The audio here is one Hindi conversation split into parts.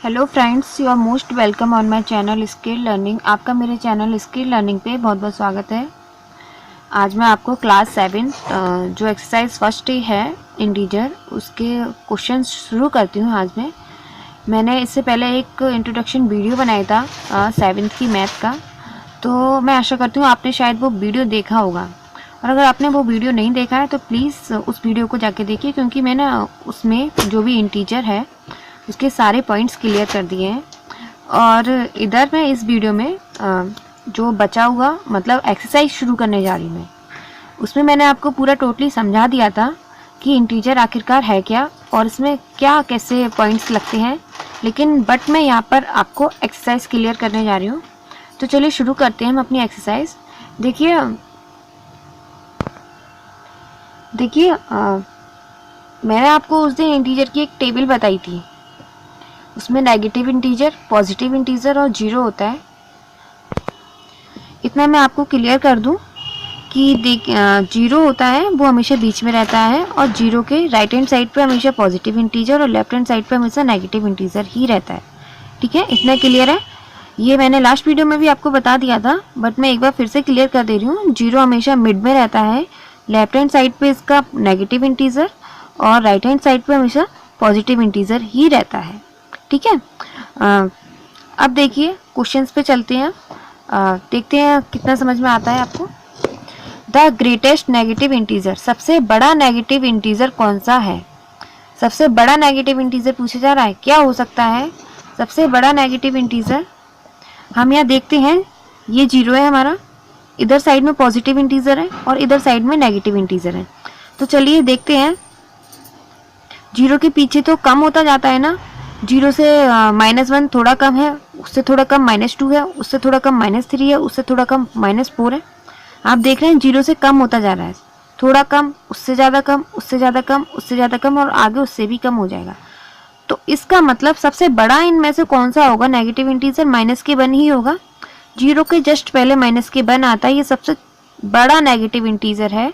Hello friends, you are most welcome on my channel skill learning. आपका मेरे चैनल स्किल लर्निंग पे बहुत बहुत स्वागत है। आज मैं आपको क्लास 7 जो एक्सरसाइज फर्स्ट है इंटीजर, उसके क्वेश्चन शुरू करती हूँ। आज मैंने इससे पहले एक इंट्रोडक्शन वीडियो बनाया था 7th की मैथ का, तो मैं आशा करती हूँ आपने शायद वो वीडियो देखा होगा। और अगर आपने वो वीडियो नहीं देखा है तो प्लीज़ उस वीडियो को जाके देखिए, क्योंकि मैंने उसमें जो भी इंटीजर है उसके सारे पॉइंट्स क्लियर कर दिए हैं। और इधर मैं इस वीडियो में जो बचा हुआ मतलब एक्सरसाइज शुरू करने जा रही हूँ, उसमें मैंने आपको पूरा टोटली समझा दिया था कि इंटीजर आखिरकार है क्या और इसमें क्या कैसे पॉइंट्स लगते हैं। लेकिन मैं यहाँ पर आपको एक्सरसाइज क्लियर करने जा रही हूँ। तो चलिए शुरू करते हैं हम अपनी एक्सरसाइज। देखिए मैंने आपको उस दिन इंटीजर की एक टेबल बताई थी, उसमें नेगेटिव इंटीजर, पॉजिटिव इंटीजर और जीरो होता है। इतना मैं आपको क्लियर कर दूं कि जीरो होता है वो हमेशा बीच में रहता है, और जीरो के राइट हैंड साइड पे हमेशा पॉजिटिव इंटीजर और लेफ्ट हैंड साइड पे हमेशा नेगेटिव इंटीजर ही रहता है। ठीक है, इतना क्लियर है। ये मैंने लास्ट वीडियो में भी आपको बता दिया था, बट मैं एक बार फिर से क्लियर कर दे रही हूँ। जीरो हमेशा मिड में रहता है, लेफ्ट हैंड साइड पे इसका नेगेटिव इंटीजर और राइट हैंड साइड पे हमेशा पॉजिटिव इंटीजर ही रहता है। ठीक है, अब देखिए क्वेश्चंस पे चलते हैं। देखते हैं कितना समझ में आता है आपको। द ग्रेटेस्ट नेगेटिव इंटीजर, सबसे बड़ा नेगेटिव इंटीजर कौन सा है? सबसे बड़ा नेगेटिव इंटीजर पूछा जा रहा है, क्या हो सकता है सबसे बड़ा नेगेटिव इंटीजर? हम यहाँ देखते हैं, ये जीरो है हमारा, इधर साइड में पॉजिटिव इंटीजर है और इधर साइड में नेगेटिव इंटीजर है। तो चलिए देखते हैं। जीरो के पीछे तो कम होता जाता है ना, जीरो से -1 थोड़ा कम है, उससे थोड़ा कम -2 है, उससे थोड़ा कम -3 है, उससे थोड़ा कम -4 है। आप देख रहे हैं जीरो से कम होता जा रहा है, थोड़ा कम, उससे ज़्यादा कम, उससे ज़्यादा कम, उससे ज़्यादा कम और आगे उससे भी कम हो जाएगा। तो इसका मतलब सबसे बड़ा इनमें से कौन सा होगा नेगेटिव इंटीजर? माइनस के वन ही होगा। जीरो के जस्ट पहले माइनस के वन आता है, ये सबसे बड़ा नेगेटिव इंटीजर है।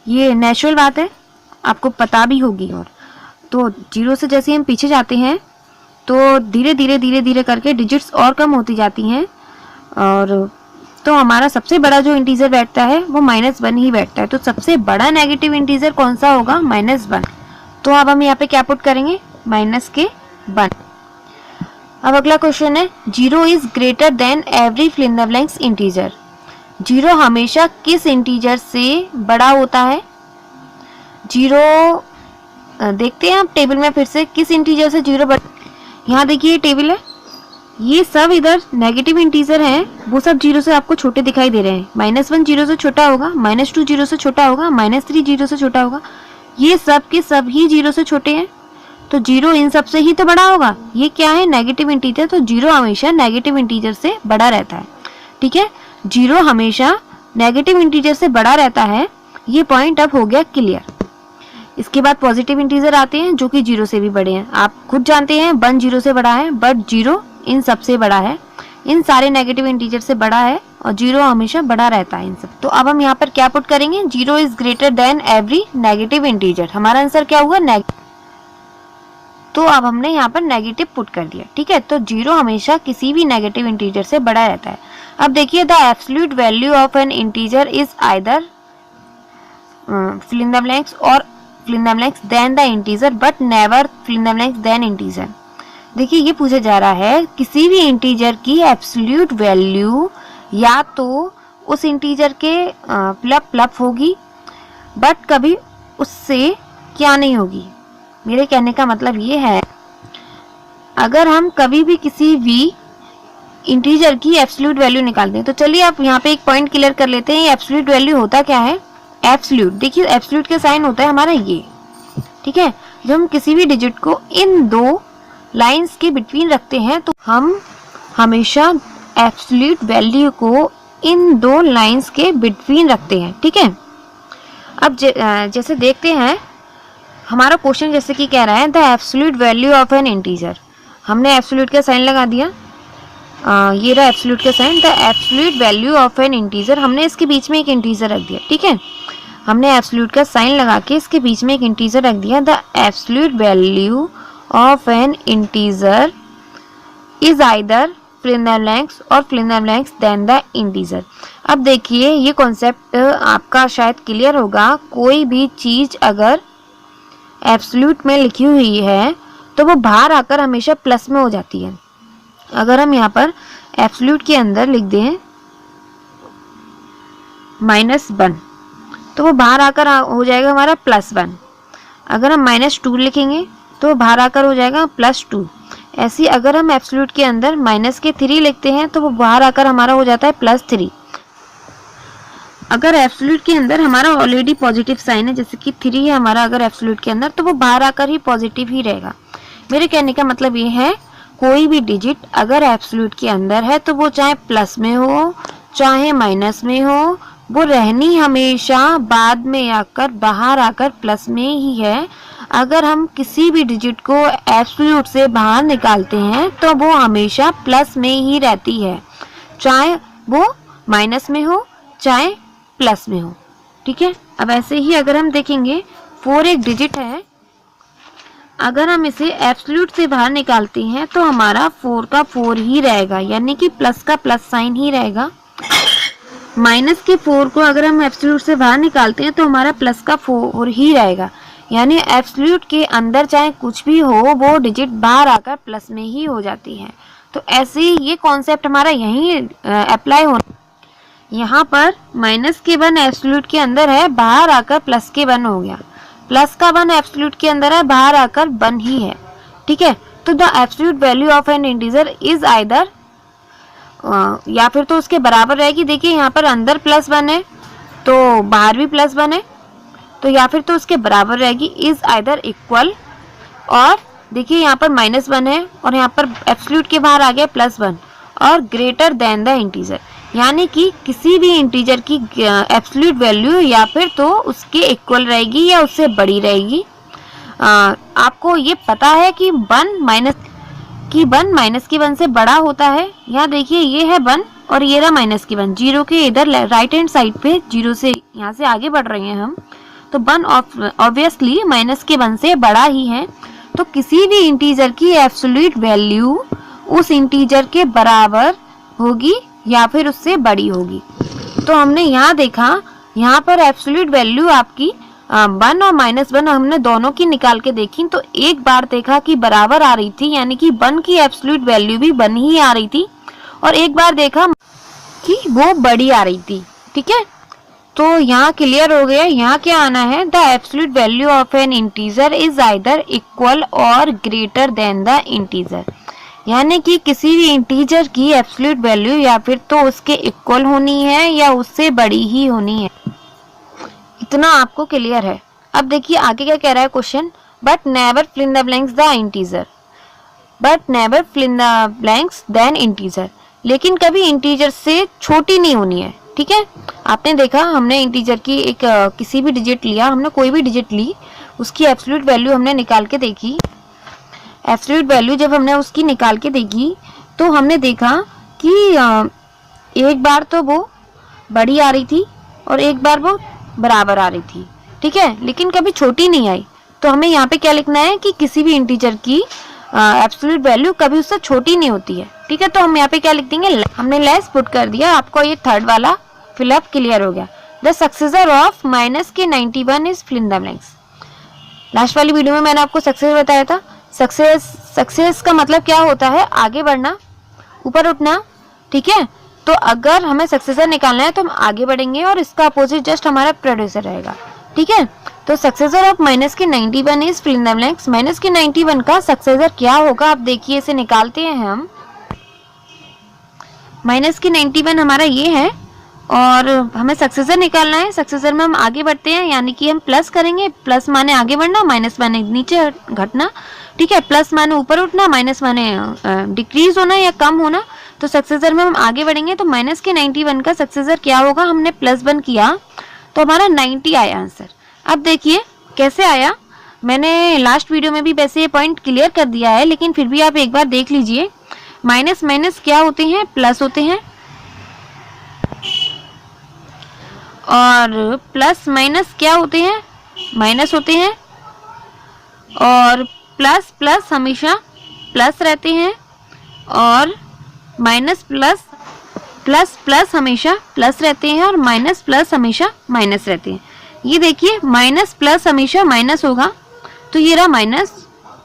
ये नेचुरल बात है, आपको पता भी होगी। और तो जीरो से जैसे हम पीछे जाते हैं तो धीरे धीरे करके डिजिट्स और कम होती जाती हैं, और तो हमारा सबसे बड़ा जो इंटीजर बैठता है वो -1 ही बैठता है। तो सबसे बड़ा नेगेटिव इंटीजर कौन सा होगा? -1। तो अब हम यहाँ पे क्या पुट करेंगे? -1। अब अगला क्वेश्चन है, zero is greater than every fill in the blanks integer. Zero हमेशा किस इंटीजर से बड़ा होता है? जीरो देखते हैं आप टेबल में फिर से, किस इंटीजर से जीरो बड़ा। यहाँ देखिए ये टेबल है, ये सब इधर नेगेटिव इंटीजर हैं, वो सब जीरो से आपको छोटे दिखाई दे रहे हैं। -1 जीरो से छोटा होगा, -2 जीरो से छोटा होगा, -3 जीरो से छोटा होगा, ये सब के सब ही जीरो से छोटे हैं। तो जीरो इन सब से ही तो बड़ा होगा। ये क्या है? Negative integer. तो जीरो हमेशा नेगेटिव इंटीजर से बड़ा रहता है। ठीक है, जीरो हमेशा नेगेटिव इंटीजर से बड़ा रहता है। ये पॉइंट अब हो गया क्लियर। इसके बाद पॉजिटिव इंटीजर आते हैं जो कि जीरो से भी बड़े हैं। आप खुद जानते हैं 1 जीरो से बड़ा है, बट जीरो इन सब से बड़ा है, इन सारे नेगेटिव इंटीजर से बड़ा है, और जीरो हमेशा बड़ा रहता है इन सब। तो अब हम यहाँ पर क्या पुट करेंगे? Zero is greater than every negative integer. हमारा आंसर क्या हुआ? तो अब हमने यहाँ पर नेगेटिव पुट कर दिया। ठीक है, तो जीरो हमेशा किसी भी नेगेटिव इंटीजर से बड़ा रहता है। अब देखिए, the absolute value of an integer is either fill in the blanks और fill in the blanks then the integer but never fill in the blanks then integer। देखिए ये पूछा जा रहा है, किसी भी इंटीजर की एब्सोल्यूट वैल्यू या तो उस इंटीजर के प्लस होगी, बट कभी उससे क्या नहीं होगी। मेरे कहने का मतलब ये है, अगर हम कभी भी किसी भी इंटीजर की एब्सोल्यूट वैल्यू निकालते हैं, तो चलिए आप यहाँ पे एक पॉइंट क्लियर कर लेते हैं। एब्सोल्यूट वैल्यू होता क्या है? एब्सोल्यूट, देखिए एब्सोल्यूट का साइन होता है हमारा ये। ठीक है, जब हम किसी भी डिजिट को इन दो लाइंस के बिटवीन रखते हैं तो हम हमेशा एब्सोल्यूट वैल्यू को इन दो लाइंस के बिटवीन रखते हैं। ठीक है, अब जैसे देखते हैं हमारा क्वेश्चन जैसे कि कह रहा है the absolute value of an integer. हमने एब्सोल्यूट का साइन लगा दिया, ये रहा एब्सोल्यूट का sign. The absolute value of an integer, हमने इसके बीच में एक इंटीजर रख दिया। ठीक है, हमने एब्सोल्यूट का साइन लगा के इसके बीच में एक इंटीजर रख दिया। The absolute value of an integer is either fill in the blanks और fill in the blanks than the integer. अब देखिए ये कॉन्सेप्ट आपका शायद क्लियर होगा। कोई भी चीज़ अगर एब्सोल्यूट में लिखी हुई है तो वो बाहर आकर हमेशा प्लस में हो जाती है। अगर हम यहाँ पर एब्सोल्यूट के अंदर लिख दें -1 तो वो बाहर आकर हो जाएगा हमारा +1। अगर हम -2 लिखेंगे तो बाहर आकर हो जाएगा +2। ऐसी अगर हम एब्सोल्यूट के अंदर -3 लिखते हैं तो वो बाहर आकर हमारा हो जाता है +3। अगर एब्सोल्यूट के अंदर हमारा ऑलरेडी पॉजिटिव साइन है, जैसे कि 3 है हमारा अगर एब्सोल्यूट के अंदर, तो वो बाहर आकर ही पॉजिटिव ही रहेगा। मेरे कहने का मतलब ये है कोई भी डिजिट अगर एब्सोल्यूट के अंदर है तो वो चाहे प्लस में हो चाहे माइनस में हो, वो रहनी हमेशा बाद में आकर बाहर आकर प्लस में ही है। अगर हम किसी भी डिजिट को एब्सोल्यूट से बाहर निकालते हैं तो वो हमेशा प्लस में ही रहती है, चाहे वो माइनस में हो चाहे प्लस में हो। ठीक है। अब ऐसे ही अगर हम देखेंगे 4 एक डिजिट है, अगर हम इसे एब्सोल्यूट से बाहर निकालते हैं तो हमारा 4 का 4 ही रहेगा, यानी कि प्लस का प्लस साइन ही रहेगा। माइनस के 4 को अगर हम एब्सोल्यूट से बाहर निकालते हैं तो हमारा प्लस का 4 ही रहेगा, यानी एब्सोल्यूट के अंदर चाहे कुछ भी हो वो डिजिट बाहर आकर प्लस में ही हो जाती है। तो ऐसे ही ये कॉन्सेप्ट हमारा यहीं अप्लाई हो। यहाँ पर -1 एब्सोल्यूट के अंदर है, बाहर आकर +1 हो गया। +1 एब्सोल्यूट के अंदर है, बाहर आकर 1 ही है। ठीक है। तो the absolute value of an integer is either, या फिर तो उसके बराबर रहेगी। देखिए यहाँ पर अंदर +1 है तो बाहर भी +1 है, तो या फिर तो उसके बराबर रहेगी, इज आइदर इक्वल। और देखिए यहाँ पर -1 है और यहाँ पर एब्सोल्यूट के बाहर आ गया +1 और ग्रेटर देन द इंटीजर, यानी कि किसी भी इंटीजर की एब्सोल्यूट वैल्यू या फिर तो उसके इक्वल रहेगी या उससे बड़ी रहेगी। आपको ये पता है कि 1 -1 से बड़ा होता है। यहाँ देखिए ये है 1 और ये रहा -1, जीरो के इधर राइट हैंड साइड पे जीरो से यहाँ से आगे बढ़ रहे हैं हम, तो 1 ऑब्वियसली -1 से बड़ा ही है। तो किसी भी इंटीजर की एब्सोल्यूट वैल्यू उस इंटीजर के बराबर होगी या फिर उससे बड़ी होगी। तो हमने यहाँ देखा, यहाँ पर एब्सोल्यूट वैल्यू आपकी 1 और -1 हमने दोनों की निकाल के देखी, तो एक बार देखा कि बराबर आ रही थी, यानी कि 1 की एब्सोल्यूट वैल्यू भी 1 ही आ रही थी, और एक बार देखा कि वो बड़ी आ रही थी। ठीक है। तो यहाँ क्लियर हो गया। यहाँ क्या आना है, the absolute value of an integer is either equal और ग्रेटर देन द इंटीजर, यानी कि किसी भी इंटीजर की एब्सोल्यूट वैल्यू या फिर तो उसके इक्वल होनी है या उससे बड़ी ही होनी है। इतना आपको क्लियर है। अब देखिए आगे क्या कह रहा है question, but never fill in the blanks the integer, but never fill in the blanks than integer, लेकिन कभी इंटीजर से छोटी नहीं होनी है। ठीक है। आपने देखा हमने इंटीजर की एक किसी भी डिजिट लिया, हमने कोई भी डिजिट ली, उसकी एब्सोल्यूट वैल्यू हमने निकाल के देखी। एब्सोल्यूट वैल्यू जब हमने उसकी निकाल के देखी तो हमने देखा कि एक बार तो वो बड़ी आ रही थी और एक बार वो बराबर आ रही थी। ठीक है। लेकिन कभी छोटी नहीं आई। तो हमें यहाँ पे क्या लिखना है कि किसी भी इंटीजर की एब्सोल्यूट वैल्यू कभी उससे छोटी नहीं होती है। ठीक है। तो हम यहाँ पे क्या लिख देंगे, हमने लेस पुट कर दिया। आपको ये थर्ड वाला फिलअप क्लियर हो गया। The successor of -91 is fill in the blanks. Last वाली वीडियो में मैंने आपको सक्सेस बताया था। सक्सेस का मतलब क्या होता है, आगे बढ़ना, ऊपर उठना। ठीक है। तो अगर हमें सक्सेसर निकालना है तो हम आगे बढ़ेंगे और इसका अपोजिट जस्ट हमारा प्रोड्यूसर रहेगा। ठीक है। तो successor of -91 is fill in the blanks. -91 का सक्सेसर क्या होगा, आप देखिए इसे निकालते हैं हम। -91 हमारा ये है और हमें सक्सेसर निकालना है। सक्सेसर में हम आगे बढ़ते हैं, यानी कि हम प्लस करेंगे। प्लस माने आगे बढ़ना, माइनस माने नीचे घटना। ठीक है। प्लस माने ऊपर उठना, माइनस माने डिक्रीज होना या कम होना। तो सक्सेसर में हम आगे बढ़ेंगे। तो -91 का सक्सेसर क्या होगा, हमने +1 किया तो हमारा 90 आया आंसर। अब देखिए कैसे आया, मैंने लास्ट वीडियो में भी वैसे ये पॉइंट क्लियर कर दिया है, लेकिन फिर भी आप एक बार देख लीजिए। माइनस माइनस क्या होते हैं, प्लस होते हैं, और प्लस माइनस क्या होते हैं, माइनस होते हैं, और प्लस प्लस हमेशा प्लस रहते हैं और माइनस प्लस प्लस प्लस हमेशा प्लस रहते हैं और माइनस प्लस हमेशा माइनस रहते हैं। ये देखिए माइनस प्लस हमेशा माइनस होगा, तो ये रहा माइनस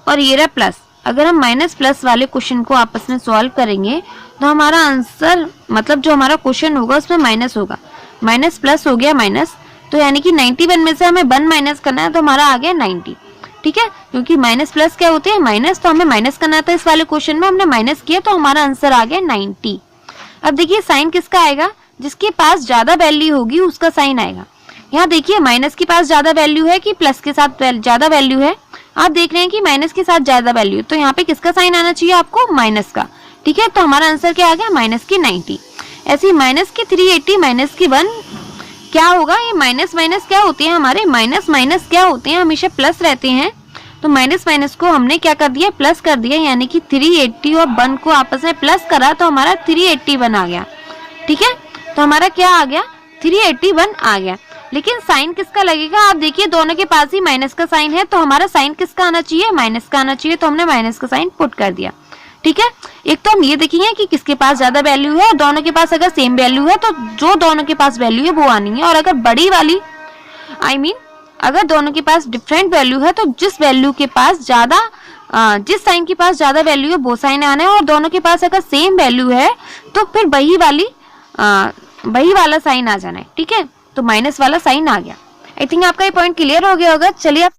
और ये रहा प्लस। अगर हम माइनस प्लस वाले क्वेश्चन को आपस में सॉल्व करेंगे तो हमारा आंसर मतलब जो हमारा क्वेश्चन होगा उसमें माइनस होगा। माइनस प्लस हो गया माइनस, तो यानी कि 91 में से हमें 1 माइनस करना है तो हमारा आ गया 90। ठीक है, क्योंकि माइनस प्लस क्या होते हैं माइनस, तो हमें माइनस करना था इस वाले क्वेश्चन में, हमने माइनस किया तो हमारा आंसर आ गया 90। अब देखिए साइन किसका आएगा, जिसके पास ज्यादा वैल्यू होगी उसका साइन आएगा। यहाँ देखिए माइनस के पास ज्यादा वैल्यू है कि प्लस के साथ ज्यादा वैल्यू है, आप देख रहे हैं कि माइनस के साथ ज्यादा वैल्यू, तो यहाँ पे किसका साइन आना चाहिए आपको, माइनस का। ठीक है, तो हमारा आंसर क्या आ गया, माइनस की 90। ऐसे ही माइनस की 380 माइनस की 1 क्या होगा, ये माइनस माइनस क्या होते हैं हमारे, माइनस माइनस क्या होते हैं, हमेशा प्लस रहते हैं। तो माइनस माइनस को हमने क्या कर दिया, प्लस कर दिया, यानी कि 380 और 1 को आपस में प्लस करा तो हमारा 381 आ गया। ठीक है, तो हमारा क्या आ गया, 381 आ गया। लेकिन साइन किसका लगेगा, आप देखिए दोनों के पास ही माइनस का साइन है, तो हमारा साइन किसका आना चाहिए, माइनस का आना चाहिए, तो हमने माइनस का साइन पुट कर दिया। ठीक है, एक तो हम ये देखेंगे कि किसके पास ज्यादा वैल्यू है, दोनों के पास अगर सेम वैल्यू है तो जो दोनों के पास वैल्यू है वो आनी है, और अगर बड़ी वाली अगर दोनों के पास डिफरेंट वैल्यू है तो जिस वैल्यू के पास ज्यादा जिस साइन के पास ज्यादा वैल्यू है वो साइन आना है, और दोनों के पास अगर सेम वैल्यू है तो फिर वही वाला साइन आ जाना है। ठीक है, तो माइनस वाला साइन आ गया। आई थिंक आपका ये पॉइंट क्लियर हो गया होगा। चलिए आप